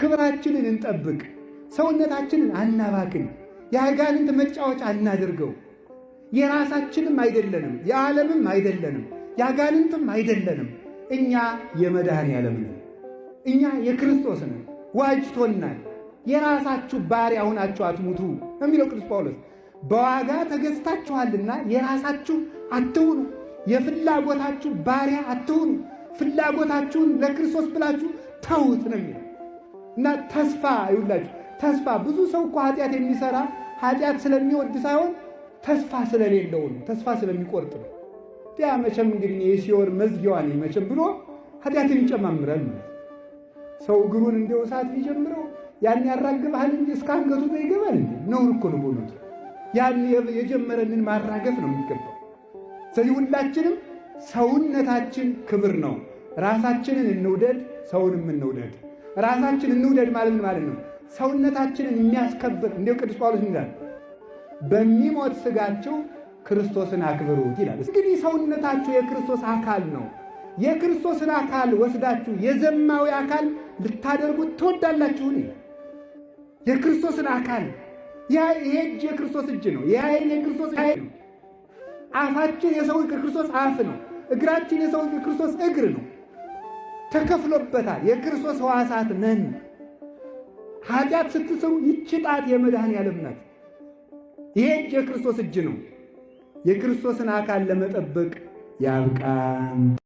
ክብራችንን እንጠብቅ፣ ሰውነታችንን አናባክን፣ የአጋንንት መጫወቻ አናድርገው። የራሳችንም አይደለንም፣ የዓለምም አይደለንም፣ የአጋንንትም አይደለንም። እኛ የመድኃኔዓለም ነን፣ እኛ የክርስቶስ ነን። ዋጅቶናል። የራሳችሁ ባሪያ ሆናችሁ አትሙቱ የሚለው ቅዱስ ጳውሎስ። በዋጋ ተገዝታችኋልና የራሳችሁ አትሁኑ፣ የፍላጎታችሁ ባሪያ አትሁኑ፣ ፍላጎታችሁን ለክርስቶስ ብላችሁ ተዉት ነው የሚለው እና ተስፋ ይውላችሁ። ተስፋ ብዙ ሰው እኮ ኃጢአት የሚሰራ ኃጢአት ስለሚወድ ሳይሆን ተስፋ ስለሌለው ነው፣ ተስፋ ስለሚቆርጥ ነው። ያ መቼም እንግዲህ የሲኦል መዝጊያዋ ነኝ መቼም ብሎ ኃጢአትን ይጨማምራል ማለት ሰው እግሩን እንደው እሳት ቢጀምረው ያን ያራግባል እንጂ እስከ አንገቱ ነው ይገባል እንዴ? ነው እኮ ነው ቦነቱ። ያን የጀመረንን ማራገፍ ነው የሚገባው። ስለዚህ ሁላችንም ሰውነታችን ክብር ነው። ራሳችንን እንውደድ፣ ሰውንም እንውደድ። ራሳችንን እንውደድ ማለት ምን ማለት ነው? ሰውነታችንን የሚያስከብር እንደው ቅዱስ ጳውሎስ ይላል በሚሞት ሥጋችሁ ክርስቶስን አክብሩት ይላል። እንግዲህ ሰውነታችሁ የክርስቶስ አካል ነው። የክርስቶስን አካል ወስዳችሁ የዘማዊ አካል ልታደርጉት ትወዳላችሁን? የክርስቶስን አካል ይሄ እጅ የክርስቶስ እጅ ነው። ይሄ ዓይን የክርስቶስ ዓይን ነው። አፋችን የሰው የክርስቶስ አፍ ነው። እግራችን የሰው የክርስቶስ እግር ነው። ተከፍሎበታል። የክርስቶስ ሕዋሳት ነን። ኃጢአት ስትሰሩ ይህች ጣት የመድኃኔዓለም ናት። ይሄ እጅ የክርስቶስ እጅ ነው። የክርስቶስን አካል ለመጠበቅ ያብቃን።